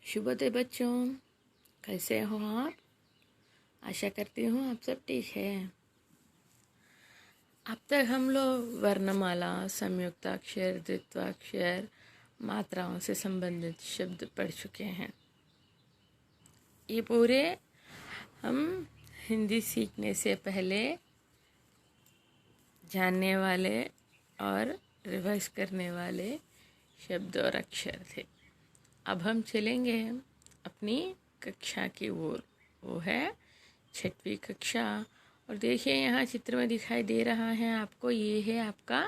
शुभोदय बच्चों, कैसे हो आप? आशा करती हूँ आप सब ठीक है। अब तक हम लोग वर्णमाला, संयुक्ताक्षर, द्वित्वाक्षर, मात्राओं से संबंधित शब्द पढ़ चुके हैं। ये पूरे हम हिंदी सीखने से पहले जानने वाले और रिवाइज करने वाले शब्द और अक्षर थे। अब हम चलेंगे अपनी कक्षा की ओर, वो है 6वीं कक्षा। और देखिए यहाँ चित्र में दिखाई दे रहा है आपको, ये है आपका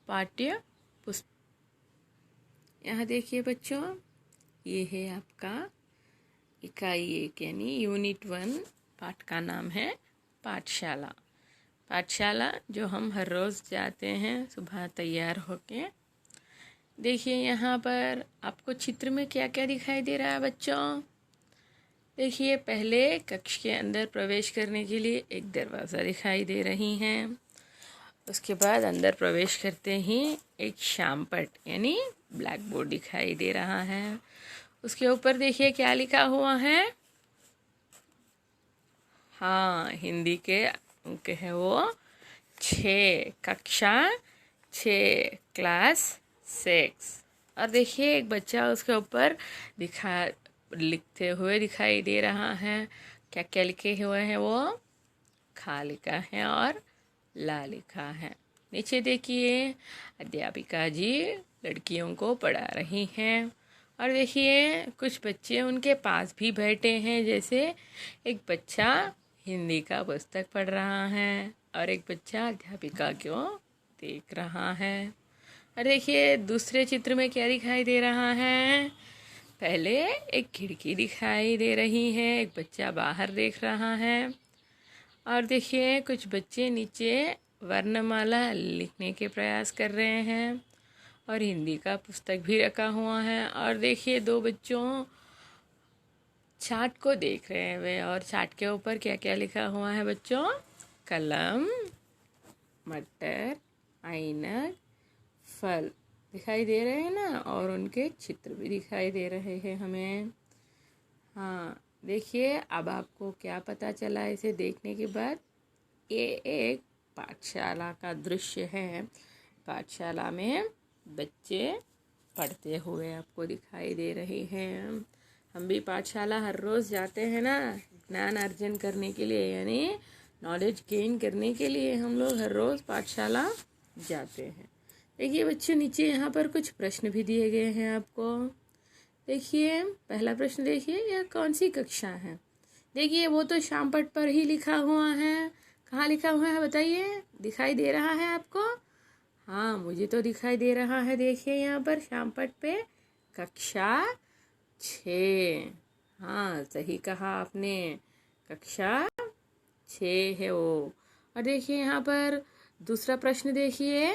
पाठ्य पुस्तक। यहाँ देखिए बच्चों, ये है आपका इकाई 1 यानी यूनिट 1। पाठ का नाम है पाठशाला। पाठशाला जो हम हर रोज़ जाते हैं सुबह तैयार होके। देखिए यहाँ पर आपको चित्र में क्या क्या दिखाई दे रहा है बच्चों। देखिए पहले कक्ष के अंदर प्रवेश करने के लिए एक दरवाज़ा दिखाई दे रही है। उसके बाद अंदर प्रवेश करते ही एक श्यामपट्ट यानी ब्लैक बोर्ड दिखाई दे रहा है। उसके ऊपर देखिए क्या लिखा हुआ है। हाँ, हिंदी के अंक है वो 6, कक्षा 6, क्लास 6। और देखिए एक बच्चा उसके ऊपर लिखते हुए दिखाई दे रहा है। क्या क्या लिखे हुए हैं वो? खा लिखा है और ला लिखा है। नीचे देखिए अध्यापिका जी लड़कियों को पढ़ा रही हैं। और देखिए कुछ बच्चे उनके पास भी बैठे हैं, जैसे एक बच्चा हिंदी का पुस्तक पढ़ रहा है और एक बच्चा अध्यापिका को देख रहा है। और देखिए दूसरे चित्र में क्या दिखाई दे रहा है। पहले एक खिड़की दिखाई दे रही है, एक बच्चा बाहर देख रहा है। और देखिए कुछ बच्चे नीचे वर्णमाला लिखने के प्रयास कर रहे हैं और हिंदी का पुस्तक भी रखा हुआ है। और देखिए 2 बच्चों चार्ट को देख रहे हैं वे, और चार्ट के ऊपर क्या क्या लिखा हुआ है बच्चों? कलम, मटर, ऐनक, फल दिखाई दे रहे हैं ना, और उनके चित्र भी दिखाई दे रहे हैं हमें। हाँ देखिए अब आपको क्या पता चला इसे देखने के बाद? ये एक पाठशाला का दृश्य है। पाठशाला में बच्चे पढ़ते हुए आपको दिखाई दे रहे हैं। हम भी पाठशाला हर रोज़ जाते हैं ना, ज्ञान अर्जन करने के लिए, यानी नॉलेज गेन करने के लिए हम लोग हर रोज़ पाठशाला जाते हैं। देखिए बच्चों नीचे यहाँ पर कुछ प्रश्न भी दिए गए हैं आपको। देखिए पहला प्रश्न देखिए, यह कौन सी कक्षा है? देखिए वो तो श्यामपट्ट पर ही लिखा हुआ है। कहाँ लिखा हुआ है बताइए? दिखाई दे रहा है आपको? हाँ मुझे तो दिखाई दे रहा है। देखिए यहाँ पर श्यामपट्ट पे कक्षा 6। हाँ सही कहा आपने, कक्षा 6 है वो। और देखिए यहाँ पर दूसरा प्रश्न देखिए,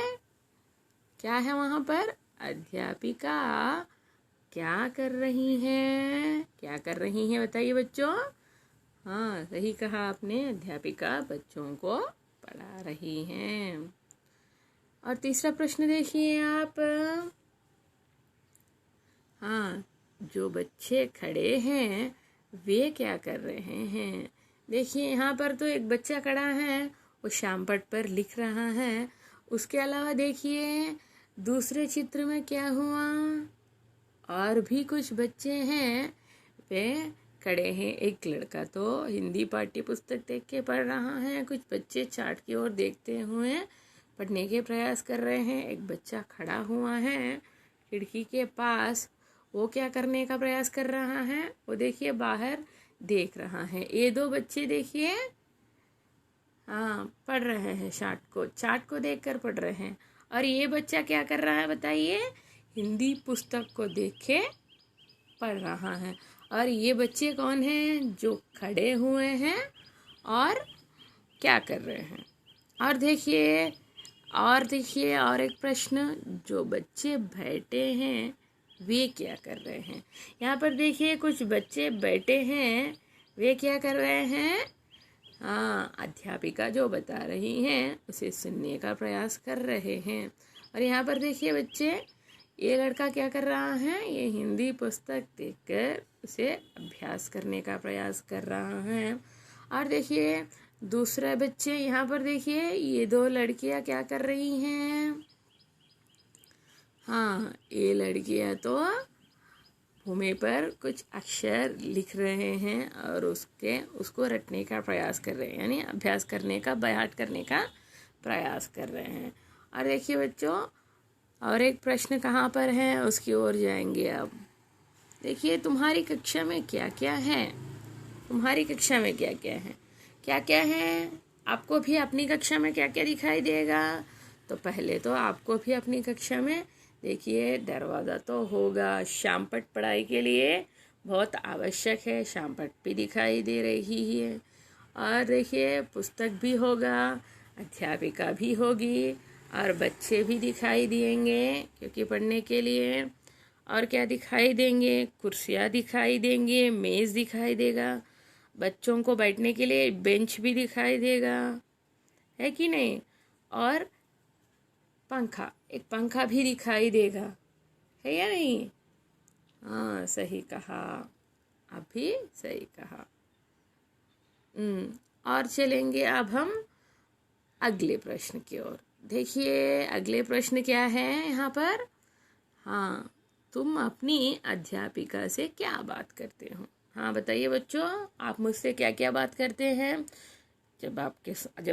क्या है वहाँ पर? अध्यापिका क्या कर रही हैं? क्या कर रही हैं बताइए बच्चों? हाँ सही कहा आपने, अध्यापिका बच्चों को पढ़ा रही हैं। और तीसरा प्रश्न देखिए आप। हाँ जो बच्चे खड़े हैं वे क्या कर रहे हैं? देखिए यहाँ पर तो एक बच्चा खड़ा है, वो श्यामपट्ट पर लिख रहा है। उसके अलावा देखिए दूसरे चित्र में क्या हुआ, और भी कुछ बच्चे हैं वे खड़े हैं। एक लड़का तो हिंदी पाठ्य पुस्तक देख के पढ़ रहा है, कुछ बच्चे चार्ट की ओर देखते हुए पढ़ने के प्रयास कर रहे हैं। एक बच्चा खड़ा हुआ है खिड़की के पास, वो क्या करने का प्रयास कर रहा है? वो देखिए बाहर देख रहा है। ये 2 बच्चे देखिए हाँ पढ़ रहे हैं, चार्ट को देखकर पढ़ रहे हैं। और ये बच्चा क्या कर रहा है बताइए? हिंदी पुस्तक को देख के पढ़ रहा है। और ये बच्चे कौन हैं जो खड़े हुए हैं और क्या कर रहे हैं? और देखिए और एक प्रश्न, जो बच्चे बैठे हैं वे क्या कर रहे हैं? यहाँ पर देखिए कुछ बच्चे बैठे हैं, वे क्या कर रहे हैं? हाँ अध्यापिका जो बता रही हैं उसे सुनने का प्रयास कर रहे हैं। और यहाँ पर देखिए बच्चे, ये लड़का क्या कर रहा है, ये हिंदी पुस्तक देखकर उसे अभ्यास करने का प्रयास कर रहा है। और देखिए दूसरे बच्चे यहाँ पर, देखिए ये दो लड़कियाँ क्या कर रही हैं। हाँ, ये लड़कियाँ तो भूमि पर कुछ अक्षर लिख रहे हैं और उसको रटने का प्रयास कर रहे हैं, यानी अभ्यास करने का, बायाट करने का प्रयास कर रहे हैं। और देखिए बच्चों, और एक प्रश्न कहाँ पर है उसकी ओर जाएंगे अब। देखिए तुम्हारी कक्षा में क्या क्या है, तुम्हारी कक्षा में क्या क्या है, क्या क्या है, आपको भी अपनी कक्षा में क्या क्या दिखाई देगा। तो पहले तो आपको भी अपनी कक्षा में देखिए दरवाज़ा तो होगा, शामपट पढ़ाई के लिए बहुत आवश्यक है, शामपट भी दिखाई दे रही है। और देखिए पुस्तक भी होगा, अध्यापिका भी होगी और बच्चे भी दिखाई देंगे क्योंकि पढ़ने के लिए। और क्या दिखाई देंगे, कुर्सियाँ दिखाई देंगे, मेज़ दिखाई देगा, बच्चों को बैठने के लिए बेंच भी दिखाई देगा, है कि नहीं। और पंखा, एक पंखा भी दिखाई देगा, है या नहीं। हाँ सही कहा, आप भी सही कहा। और चलेंगे अब हम अगले प्रश्न की ओर। देखिए अगले प्रश्न क्या है यहाँ पर। हाँ, तुम अपनी अध्यापिका से क्या बात करते हो। हाँ बताइए बच्चों, आप मुझसे क्या क्या बात करते हैं। जब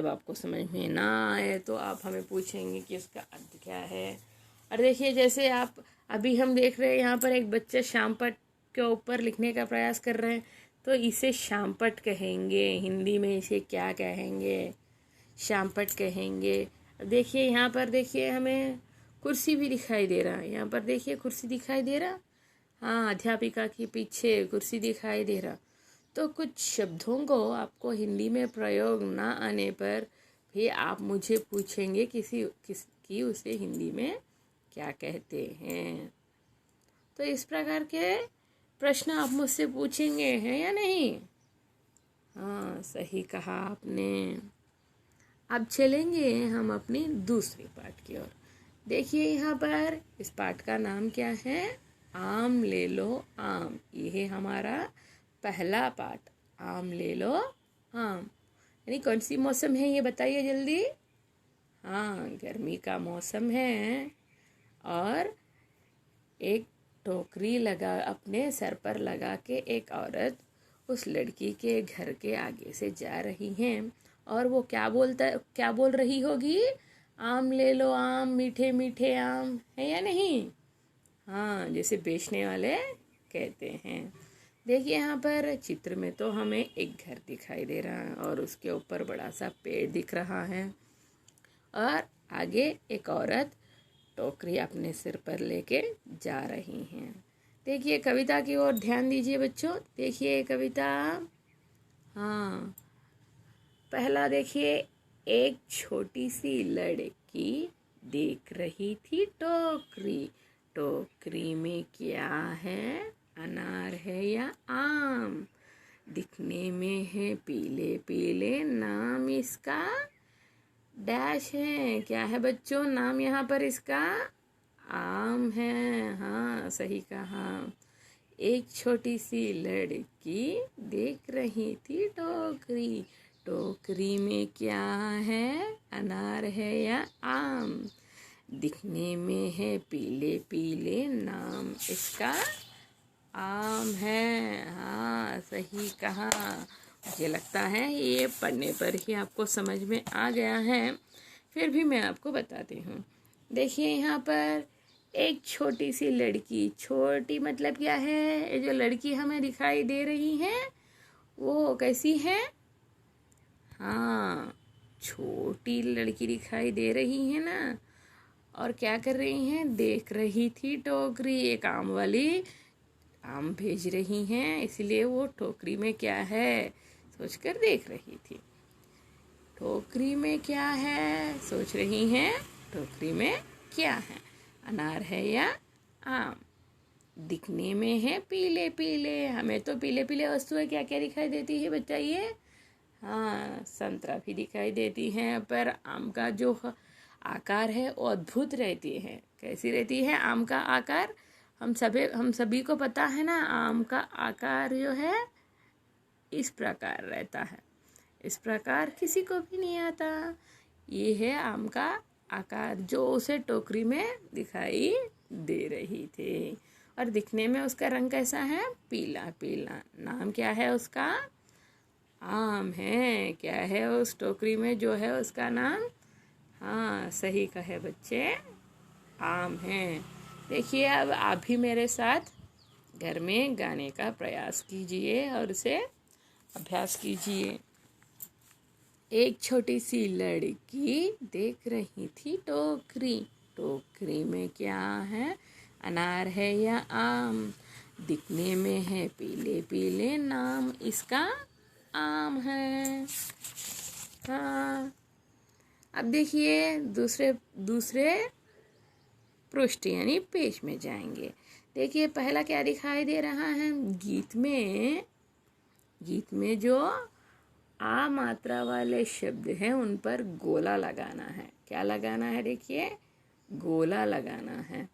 आपको समझ में ना आए तो आप हमें पूछेंगे कि इसका अर्थ क्या है। और देखिए जैसे आप अभी हम देख रहे हैं यहाँ पर एक बच्चा शामपट के ऊपर लिखने का प्रयास कर रहे हैं, तो इसे शामपट कहेंगे, हिंदी में इसे क्या कहेंगे, शामपट कहेंगे। देखिए यहाँ पर देखिए हमें कुर्सी भी दिखाई दे रहा है, यहाँ पर देखिए कुर्सी दिखाई दे रहा। हाँ, अध्यापिका के पीछे कुर्सी दिखाई दे रहा। तो कुछ शब्दों को आपको हिंदी में प्रयोग ना आने पर भी आप मुझे पूछेंगे कि उसे हिंदी में क्या कहते हैं। तो इस प्रकार के प्रश्न आप मुझसे पूछेंगे, हैं या नहीं। हाँ सही कहा आपने। अब चलेंगे हम अपनी दूसरी पाठ की ओर। देखिए यहाँ पर इस पाठ का नाम क्या है, आम ले लो आम। ये है हमारा पहला पाठ, आम ले लो आम। यानी कौन सी मौसम है ये बताइए जल्दी। हाँ, गर्मी का मौसम है और एक टोकरी लगा अपने सर पर लगा के एक औरत उस लड़की के घर के आगे से जा रही हैं और वो क्या बोल रही होगी, आम ले लो आम, मीठे मीठे आम, है या नहीं। हाँ, जैसे बेचने वाले कहते हैं। देखिए यहाँ पर चित्र में तो हमें एक घर दिखाई दे रहा है और उसके ऊपर बड़ा सा पेड़ दिख रहा है और आगे एक औरत टोकरी अपने सिर पर लेके जा रही हैं। देखिए कविता की ओर ध्यान दीजिए बच्चों। देखिए कविता, हाँ पहला देखिए, एक छोटी सी लड़की देख रही थी टोकरी, टोकरी में क्या है, अनार है या आम, दिखने में है पीले पीले, नाम इसका डैश है। क्या है बच्चों नाम यहाँ पर इसका, आम है। हाँ सही कहा। एक छोटी सी लड़की देख रही थी टोकरी, टोकरी में क्या है, अनार है या आम, दिखने में है पीले पीले, नाम इसका आम है। हाँ सही कहा। मुझे लगता है ये पढ़ने पर ही आपको समझ में आ गया है, फिर भी मैं आपको बताती हूँ। देखिए यहाँ पर एक छोटी सी लड़की, छोटी मतलब क्या है, ये जो लड़की हमें दिखाई दे रही है वो कैसी है, हाँ छोटी लड़की दिखाई दे रही है ना। और क्या कर रही हैं, देख रही थी टोकरी, एक आम वाली आम भेज रही हैं, इसलिए वो टोकरी में क्या है सोचकर देख रही थी। टोकरी में क्या है सोच रही हैं, टोकरी में क्या है, अनार है या आम, दिखने में है पीले पीले। हमें तो पीले पीले वस्तुएं क्या क्या दिखाई देती है बताइए। हाँ, संतरा भी दिखाई देती हैं, पर आम का जो आकार है वो अद्भुत रहती है, कैसी रहती है आम का आकार? हम सभी को पता है ना, आम का आकार जो है इस प्रकार रहता है। इस प्रकार किसी को भी नहीं आता। ये है आम का आकार जो उसे टोकरी में दिखाई दे रही थी। और दिखने में उसका रंग कैसा है? पीला पीला। नाम क्या है उसका? आम है। क्या है उस टोकरी में जो है उसका नाम? हाँ, सही कहे बच्चे, आम है। देखिए, अब आप भी मेरे साथ घर में गाने का प्रयास कीजिए और उसे अभ्यास कीजिए। एक छोटी सी लड़की देख रही थी टोकरी। टोकरी में क्या है? अनार है या आम? दिखने में है पीले पीले, नाम इसका आम है। हाँ, अब देखिए दूसरे दूसरे पृष्ठ यानी पेज में जाएंगे। देखिए पहला क्या दिखाई दे रहा है? गीत में जो आ मात्रा वाले शब्द हैं उन पर गोला लगाना है। क्या लगाना है? देखिए, गोला लगाना है।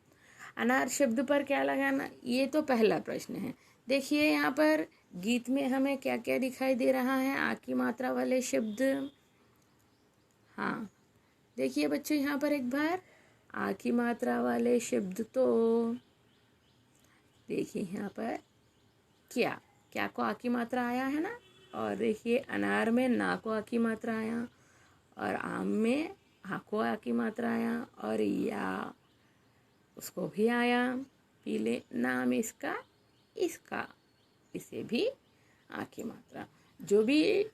अनार शब्द पर क्या लगाना? ये तो पहला प्रश्न है। देखिए यहाँ पर गीत में हमें क्या क्या दिखाई दे रहा है? आ की मात्रा वाले शब्द। हाँ, देखिए बच्चों, यहाँ पर एक बार आ की मात्रा वाले शब्द तो देखिए यहाँ पर क्या को आ की मात्रा आया है ना। और देखिए अनार में ना को आ की मात्रा आया, और आम में हा को आ की मात्रा आया, और या उसको भी आया। पीले नाम इसका इसे भी आ की मात्रा। जो भी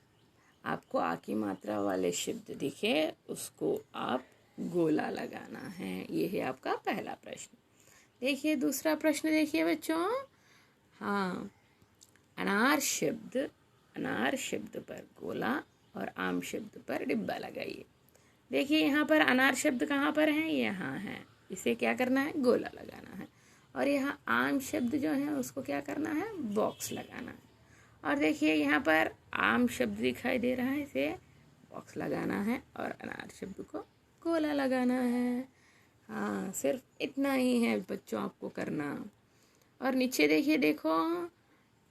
आपको आ की मात्रा वाले शब्द दिखे उसको आप गोला लगाना है। ये है आपका पहला प्रश्न। देखिए दूसरा प्रश्न देखिए बच्चों। हाँ, अनार शब्द पर गोला और आम शब्द पर डिब्बा लगाइए। देखिए यहाँ पर अनार शब्द कहाँ पर है? यहाँ है। इसे क्या करना है? गोला लगाना है। और यहाँ आम शब्द जो है उसको क्या करना है? बॉक्स लगाना है। और देखिए यहाँ पर आम शब्द दिखाई दे रहा है, इसे बॉक्स लगाना है, और अनार शब्द को गोला लगाना है। हाँ, सिर्फ इतना ही है बच्चों आपको करना। और नीचे देखिए, देखो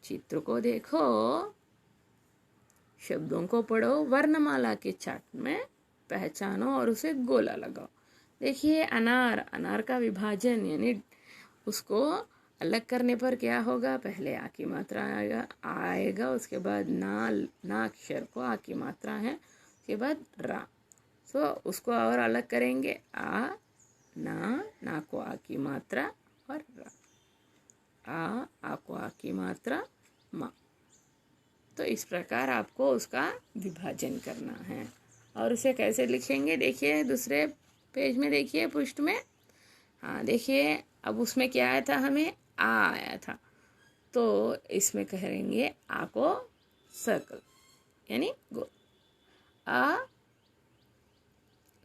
चित्र को, देखो शब्दों को पढ़ो, वर्णमाला के चार्ट में पहचानो और उसे गोला लगाओ। देखिए अनार का विभाजन यानी उसको अलग करने पर क्या होगा? पहले आ की मात्रा आएगा, उसके बाद ना अक्षर को आ की मात्रा है, उसके बाद रा। सो उसको और अलग करेंगे, ना को आ की मात्रा, और रा। आ को आ की मात्रा, मा। तो इस प्रकार आपको उसका विभाजन करना है। और उसे कैसे लिखेंगे? देखिए दूसरे पेज में, देखिए पृष्ठ में। हाँ, देखिए अब उसमें क्या आया था? हमें आ आया था, तो इसमें कहेंगे आ को सर्कल यानी गोल। आ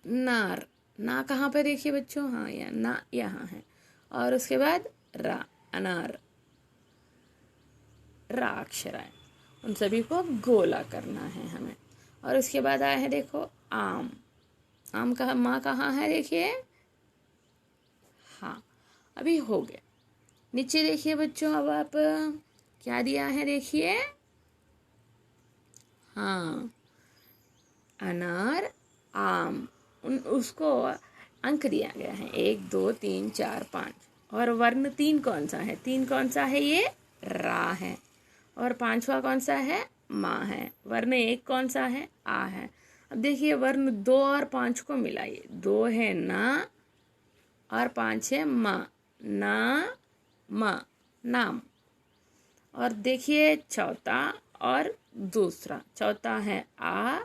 नार, ना कहाँ पे देखिए बच्चों? हाँ, या ना यहाँ है। और उसके बाद रा, अनार, रा अक्षर आए, उन सभी को गोला करना है हमें। और उसके बाद आया है देखो आम का माँ कहाँ है? देखिए, हाँ, अभी हो गया। नीचे देखिए बच्चों, अब आप क्या दिया है? देखिए, हाँ, अनार, आम, उसको अंक दिया गया है 1 2 3 4 5। और वर्ण 3 कौन सा है? 3 कौन सा है? ये रा है। और 5वां कौन सा है? माँ है। वर्ण 1 कौन सा है? आ है। अब देखिए वर्ण 2 और 5 को मिलाइए। 2 है ना और 5 है माँ, ना माँ, नाम। और देखिए चौथा और दूसरा, चौथा है आ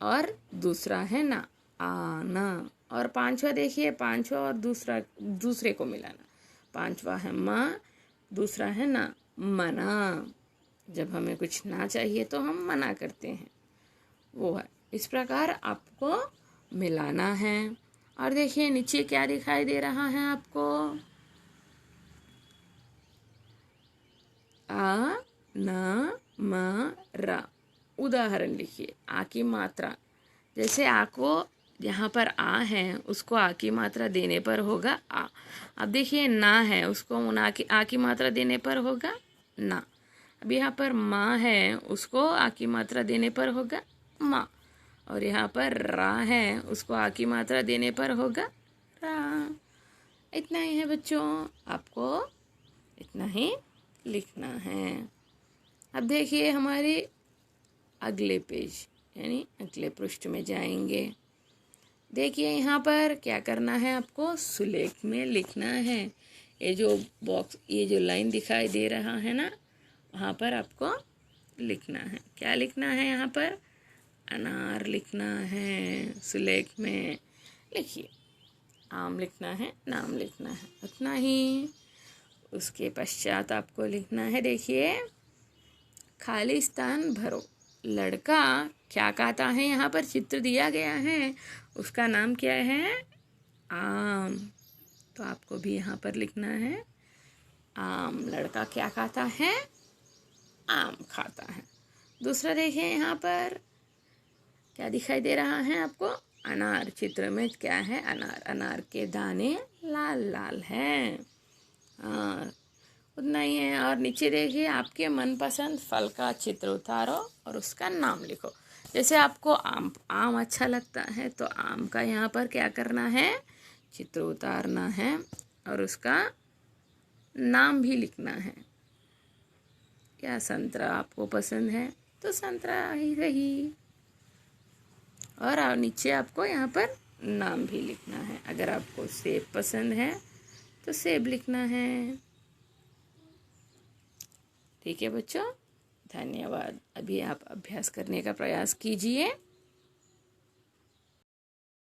और दूसरा है ना, आना। और 5वां देखिए, 5वां और दूसरे को मिलाना। 5वां है माँ, दूसरा है ना, मना। जब हमें कुछ ना चाहिए तो हम मना करते हैं, वो है। इस प्रकार आपको मिलाना है। और देखिए नीचे क्या दिखाई दे रहा है आपको? आ ना मा रा। उदाहरण लिखिए। आ की मात्रा, जैसे यहाँ पर आ है उसको आ की मात्रा देने पर होगा आ। अब देखिए ना है उसको आ की मात्रा देने पर होगा ना। अब यहाँ पर माँ है उसको आ की मात्रा देने पर होगा माँ। और यहाँ पर रा है उसको आ की मात्रा देने पर होगा रा। इतना ही है बच्चों, आपको इतना ही लिखना है। अब देखिए हमारे अगले पेज यानी अगले पृष्ठ में जाएंगे। देखिए यहाँ पर क्या करना है, आपको सुलेख में लिखना है। ये जो बॉक्स ये जो लाइन दिखाई दे रहा है ना, वहाँ पर आपको लिखना है। क्या लिखना है यहाँ पर? अनार लिखना है। सुलेख में लिखिए, आम लिखना है, नाम लिखना है, उतना ही। उसके पश्चात आपको लिखना है, देखिए खाली स्थान भरो। लड़का क्या कहता है, यहाँ पर चित्र दिया गया है, उसका नाम क्या है? आम। तो आपको भी यहाँ पर लिखना है आम। लड़का क्या खाता है? आम खाता है। दूसरा देखिए यहाँ पर क्या दिखाई दे रहा है आपको? अनार। चित्र में क्या है? अनार। अनार के दाने लाल लाल हैं। उतना ही है। और नीचे देखिए आपके मनपसंद फल का चित्र उतारो और उसका नाम लिखो। जैसे आपको आम अच्छा लगता है तो आम का यहाँ पर क्या करना है? चित्र उतारना है और उसका नाम भी लिखना है। क्या संतरा आपको पसंद है तो संतरा ही रही। और नीचे आपको यहाँ पर नाम भी लिखना है। अगर आपको सेब पसंद है तो सेब लिखना है। ठीक है बच्चों, धन्यवाद। अभी आप अभ्यास करने का प्रयास कीजिए।